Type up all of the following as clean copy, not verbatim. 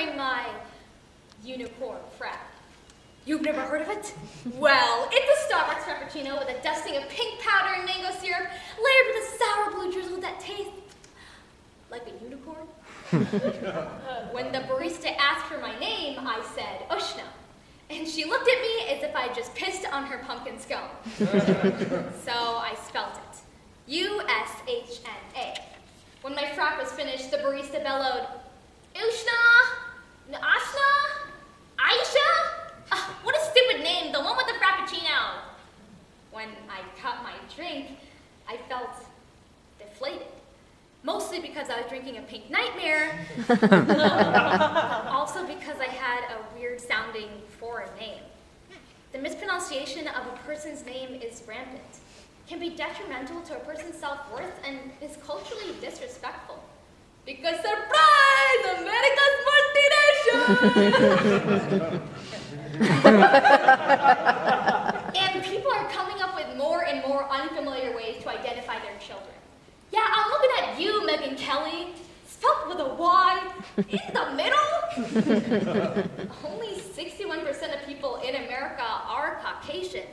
wearing my unicorn frap. You've never heard of it? Well, it's a Starbucks Frappuccino with a dusting of pink powder and mango syrup, layered with a sour blue drizzle that tastes like a unicorn. When the barista asked for my name, I said, Ushna. And she looked at me as if I just pissed on her pumpkin scone. So I spelt it. U-S-H-N-A. When my frap was finished, the barista bellowed, Ushna? Ashna? Aisha? What a stupid name, the one with the frappuccino. When I cut my drink, I felt deflated. Mostly because I was drinking a pink nightmare. Also because I had a weird sounding foreign name. The mispronunciation of a person's name is rampant, can be detrimental to a person's self-worth, and is culturally disrespectful. Because surprise, America's multinational! And people are coming up with more and more unfamiliar ways to identify their children. Yeah, I'm looking at you, Megyn Kelly, spelled with a Y, in the middle. Only 61% of people in America are Caucasian,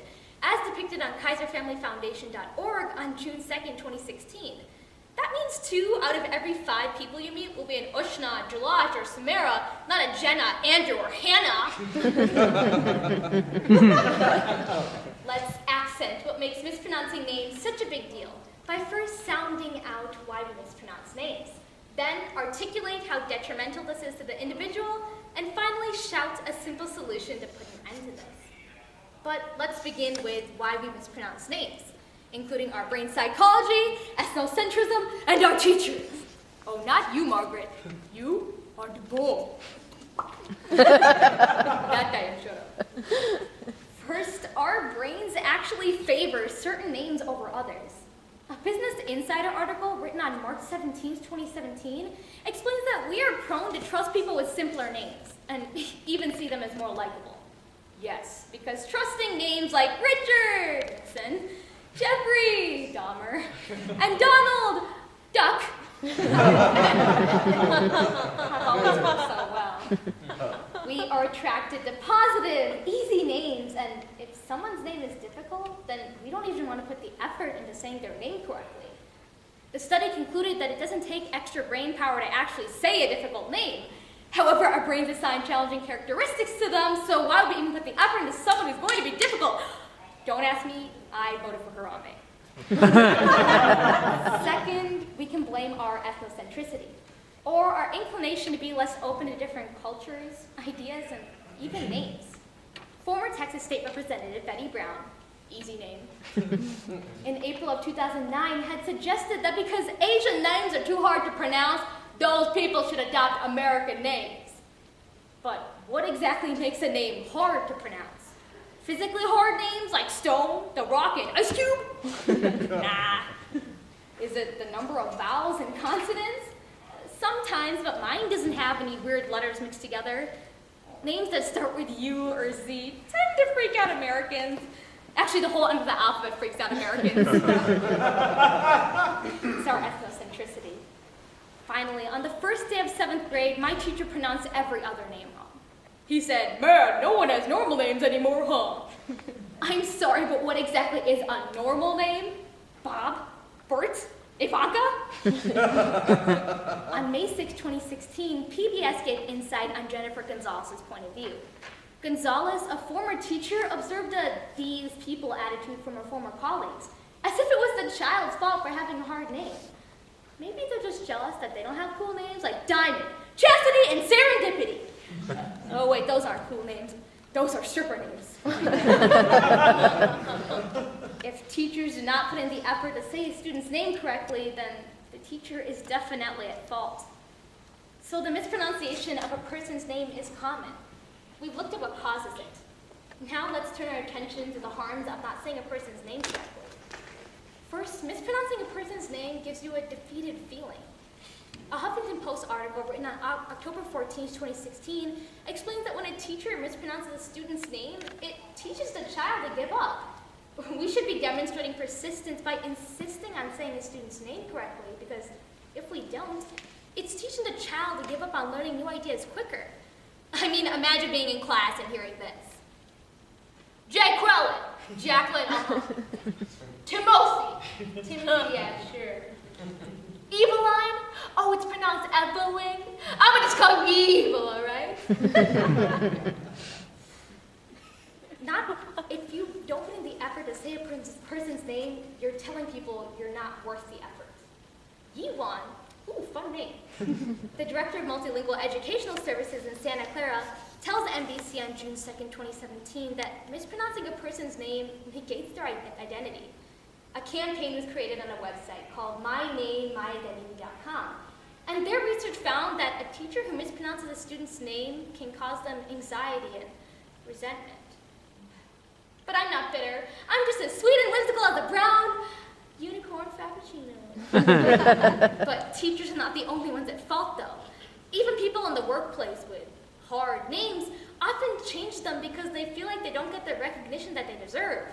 as depicted on KaiserFamilyFoundation.org on June 2nd, 2016. That means 2 out of every 5 people you meet will be an Ushna, Jalaj, or Samara, not a Jenna, Andrew, or Hannah. Let's accent what makes mispronouncing names such a big deal by first sounding out why we mispronounce names, then articulate how detrimental this is to the individual, and finally shout a simple solution to put an end to this. But let's begin with why we mispronounce names, including our brain psychology, ethnocentrism, and our teachers. Oh, not you, Margaret. You are the bull. That guy, shut up. First, our brains actually favor certain names over others. A Business Insider article written on March 17, 2017, explains that we are prone to trust people with simpler names, and even see them as more likable. Yes, because trusting names like Richardson, Jeffrey Dahmer, and Donald Duck have always worked so well. We are attracted to positive, easy names, and if someone's name is difficult, then we don't even want to put the effort into saying their name correctly. The study concluded that it doesn't take extra brain power to actually say a difficult name. However, our brains assign challenging characteristics to them, so why would we even put the effort into someone who's going to be difficult? Don't ask me, I voted for Harambe. Second, we can blame our ethnocentricity, or our inclination to be less open to different cultures, ideas, and even names. Former Texas State Representative Betty Brown, easy name, in April of 2009 had suggested that because Asian names are too hard to pronounce, those people should adopt American names. But what exactly makes a name hard to pronounce? Physically hard names like Stone, The Rock, and Ice Cube? Nah. Is it the number of vowels and consonants? Sometimes, but mine doesn't have any weird letters mixed together. Names that start with U or Z tend to freak out Americans. Actually, the whole end of the alphabet freaks out Americans. It's our ethnocentricity. Finally, on the first day of 7th grade, my teacher pronounced every other name wrong. He said, "Man, no one has normal names anymore, huh?" I'm sorry, but what exactly is a normal name? Bob? Bert? Ivanka? On May 6, 2016, PBS gave insight on Jennifer Gonzalez's point of view. Gonzalez, a former teacher, observed a "these people" attitude from her former colleagues, as if it was the child's fault for having a hard name. Maybe they're just jealous that they don't have cool names like Diamond, Chastity, and Serendipity. Oh wait, those aren't cool names. Those are stripper names. If teachers do not put in the effort to say a student's name correctly, then the teacher is definitely at fault. So the mispronunciation of a person's name is common. We've looked at what causes it. Now let's turn our attention to the harms of not saying a person's name correctly. First, mispronouncing a person's name gives you a defeated feeling. A Huffington Post article written on October 14, 2016 explains that when a teacher mispronounces a student's name, it teaches the child to give up. We should be demonstrating persistence by insisting on saying a student's name correctly, because if we don't, it's teaching the child to to give up on learning new ideas quicker. I mean, imagine being in class and hearing this. Jay Crowley, Jacqueline, Timothy, yeah, sure. Eveline? Oh, it's pronounced Evelyn. I'm gonna just call you Evil, all right? If you don't put in the effort to say a person's name, you're telling people you're not worth the effort. Yiwan, ooh, fun name. The director of multilingual educational services in Santa Clara tells NBC on June 2nd, 2017 that mispronouncing a person's name negates their identity. A campaign was created on a website called mynamemyidentity.com. And their research found that a teacher who mispronounces a student's name can cause them anxiety and resentment. But I'm not bitter. I'm just as sweet and whimsical as a brown unicorn frappuccino. But teachers are not the only ones at fault, though. Even people in the workplace with hard names often change them because they feel like they don't get the recognition that they deserve.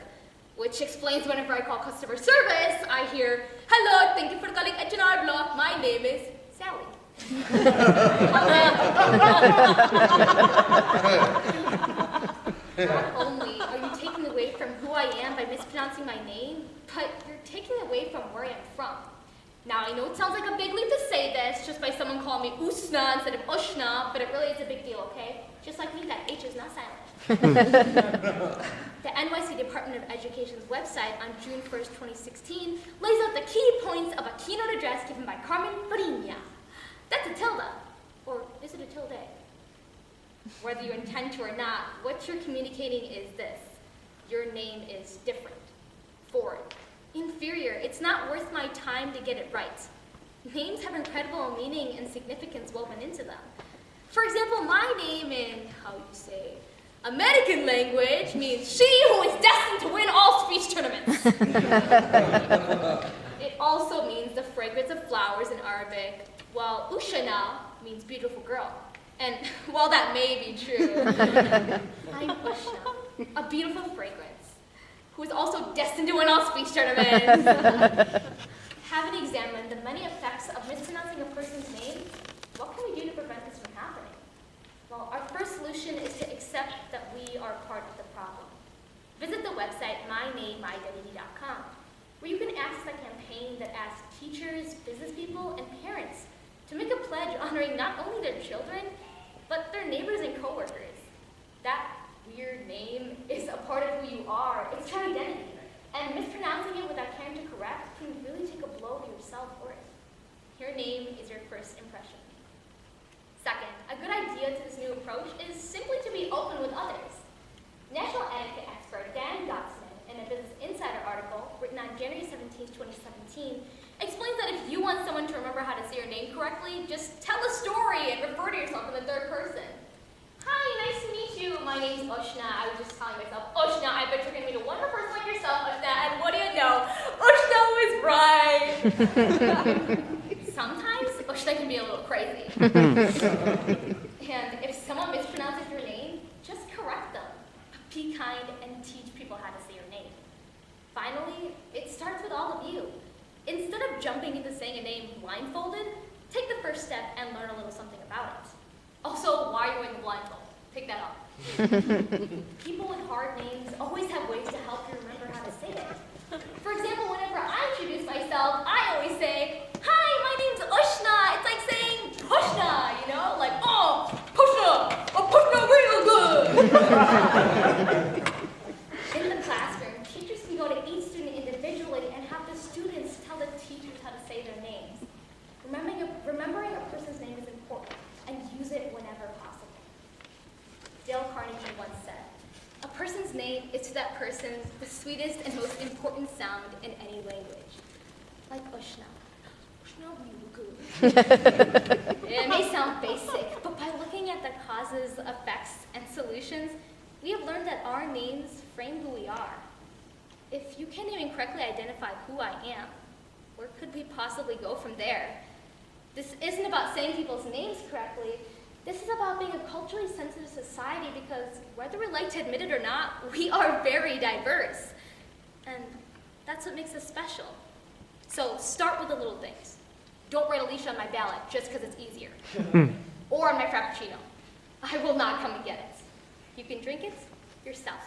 Which explains whenever I call customer service, I hear, "Hello, thank you for calling H&R Block. My name is Sally." Not only are you taking away from who I am by mispronouncing my name, but you're taking away from where I am from. Now, I know it sounds like a big leap to say this just by someone calling me Ushna instead of Ushna, but it really is a big deal, okay? Just like me, that H is not silent. The NYC Department of Education's website on June 1st, 2016 lays out the key points of a keynote address given by Carmen Farinha. That's a tilde, or is it a tilde? Whether you intend to or not, what you're communicating is this. Your name is different, foreign, inferior. It's not worth my time to get it right. Names have incredible meaning and significance woven into them. For example, my name in, American language means she who is destined to win all speech tournaments. It also means the fragrance of flowers in Arabic, while Ushna means beautiful girl. And while that may be true, I'm Ushna, a beautiful fragrance, who is also destined to win all speech tournaments. Having examined the many effects of mispronouncing a person's name, what can we do to prevent this from happening? Well, our first solution is to accept that we are part of the problem. Visit the website mynamemyidentity.com, where you can access a campaign that asks teachers, business people, and parents to make a pledge honoring not only their children, but their neighbors and coworkers. That weird name is a part of who you are. It's your identity. And mispronouncing it without caring to correct can really take a blow to your self-worth. Your name is your first impression. Second, a good idea to this new approach is simply to be open with others. National etiquette expert Dan Gotsman, in a Business Insider article written on January 17, 2017, explains that if you want someone to remember how to say your name correctly, just tell a story and refer to yourself in the third person. "Hi, nice to meet you. My name's Ushna." I was just telling myself, "Ushna, I bet you're going to meet a wonderful person like yourself, Ushna." And what do you know? Ushna was right. Sometimes Ushna can be a little crazy. And if someone mispronounces your name, just correct them. Be kind and teach people how to say your name. Finally, it starts with all of you. Instead of jumping into saying a name blindfolded, take the first step and learn a little something about it. Also, why are you wearing the blindfold? Take that off. People with hard names always have ways to help you remember how to say it. For example, whenever I introduce myself, I always say, "Hi, my name's Ushna." It's like saying Pushna, you know? Like, "Oh, Pushna! Oh, Pushna real good!" In the classroom, teachers can go to each student individually and have the students tell the teachers how to say their names. Remembering a person's name is important, and use it whenever possible. Dale Carnegie once said, "A person's name is to that person the sweetest and most important sound in any language." Like Ushna. Ushna real good. It may sound basic, but by looking at the causes, effects, and solutions, we have learned that our names frame who we are. If you can't even correctly identify who I am, where could we possibly go from there? This isn't about saying people's names correctly. This is about being a culturally sensitive society because whether we like to admit it or not, we are very diverse. And that's what makes us special. So start with the little things. Don't write Alicia on my ballot just because it's easier. I will not come and get it. You can drink it yourself.